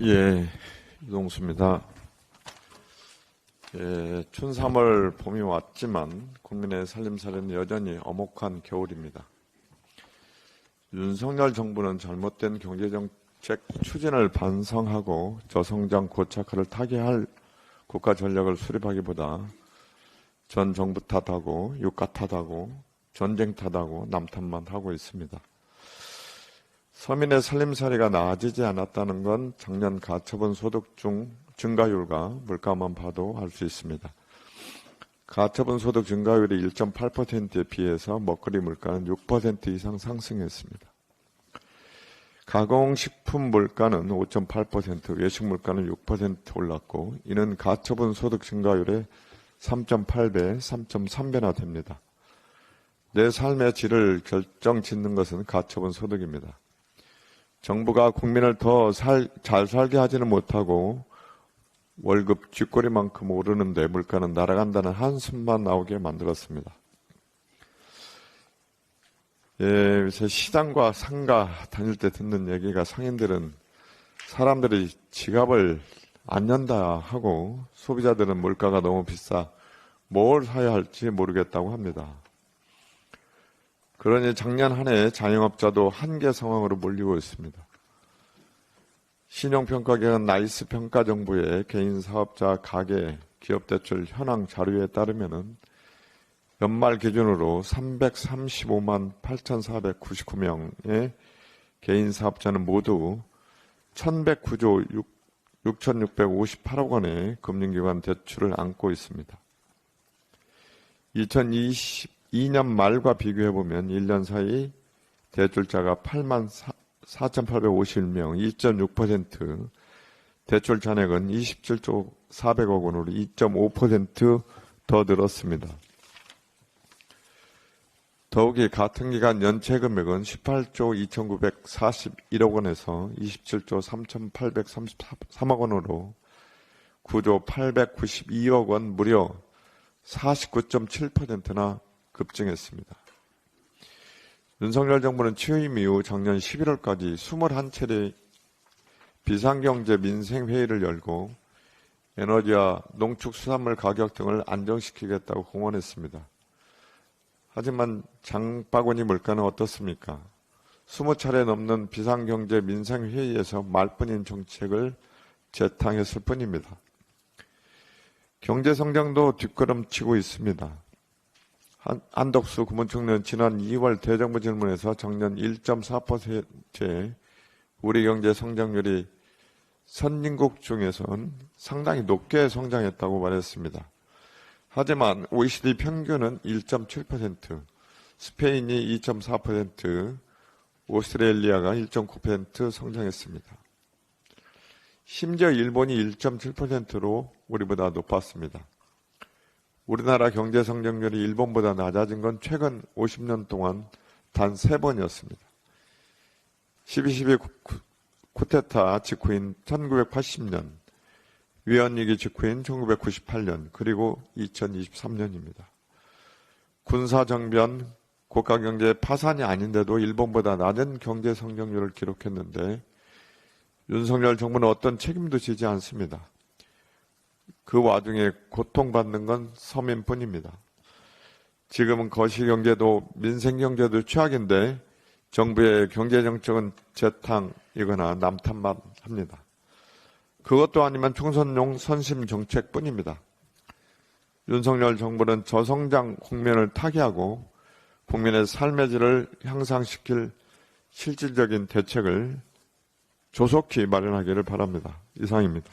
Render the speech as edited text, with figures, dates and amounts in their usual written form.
예, 이동수입니다. 춘 3월 봄이 왔지만 국민의 살림살이는 여전히 엄혹한 겨울입니다. 윤석열 정부는 잘못된 경제정책 추진을 반성하고 저성장 고착화를 타개할 국가 전략을 수립하기보다 전 정부 탓하고 유가 탓하고 전쟁 탓하고 남 탓만 하고 있습니다. 서민의 살림살이가 나아지지 않았다는 건 작년 가처분 소득 증가율과 물가만 봐도 알 수 있습니다. 가처분 소득 증가율이 1.8%에 비해서 먹거리 물가는 6% 이상 상승했습니다. 가공식품 물가는 5.8%, 외식 물가는 6% 올랐고 이는 가처분 소득 증가율의 3.8배, 3.3배나 됩니다. 내 삶의 질을 결정짓는 것은 가처분 소득입니다. 정부가 국민을 더 잘 살게 하지는 못하고 월급 쥐꼬리만큼 오르는데 물가는 날아간다는 한숨만 나오게 만들었습니다. 요새 시장과 상가 다닐 때 듣는 얘기가 상인들은 사람들이 지갑을 안 연다 하고 소비자들은 물가가 너무 비싸 뭘 사야 할지 모르겠다고 합니다. 그러니 작년 한 해 자영업자도 한계 상황으로 몰리고 있습니다. 신용평가기관 나이스 평가정부의 개인사업자 가계 기업대출 현황 자료에 따르면 연말 기준으로 335만 8,499명의 개인사업자는 모두 1,109조 6,658억 원의 금융기관 대출을 안고 있습니다. 2022년 말과 비교해보면 1년 사이 대출자가 8만 4,851명, 2.6%, 대출 잔액은 27조 400억 원으로 2.5% 더 늘었습니다. 더욱이 같은 기간 연체 금액은 18조 2,941억 원에서 27조 3,833억 원으로 9조 892억 원 무려 49.7%나 급증했습니다. 윤석열 정부는 취임 이후 작년 11월까지 21차례 비상경제 민생회의를 열고 에너지와 농축수산물 가격 등을 안정시키겠다고 공언했습니다. 하지만 장바구니 물가는 어떻습니까? 20차례 넘는 비상경제 민생회의에서 말뿐인 정책을 재탕했을 뿐입니다. 경제성장도 뒷걸음치고 있습니다. 한덕수 국무총리는 지난 2월 대정부 질문에서 작년 1.4%의 우리 경제 성장률이 선진국 중에서는 상당히 높게 성장했다고 말했습니다. 하지만 OECD 평균은 1.7%, 스페인이 2.4%, 오스트레일리아가 1.9% 성장했습니다. 심지어 일본이 1.7%로 우리보다 높았습니다. 우리나라 경제 성장률이 일본보다 낮아진 건 최근 50년 동안 단 3번이었습니다. 12.12 쿠데타 직후인 1980년, 위헌위기 직후인 1998년, 그리고 2023년입니다. 군사정변, 고가경제 파산이 아닌데도 일본보다 낮은 경제 성장률을 기록했는데 윤석열 정부는 어떤 책임도 지지 않습니다. 그 와중에 고통받는 건 서민뿐입니다. 지금은 거시경제도 민생경제도 최악인데 정부의 경제정책은 재탕이거나 남탓만 합니다. 그것도 아니면 총선용 선심정책뿐입니다. 윤석열 정부는 저성장 국면을 타개하고 국민의 삶의 질을 향상시킬 실질적인 대책을 조속히 마련하기를 바랍니다. 이상입니다.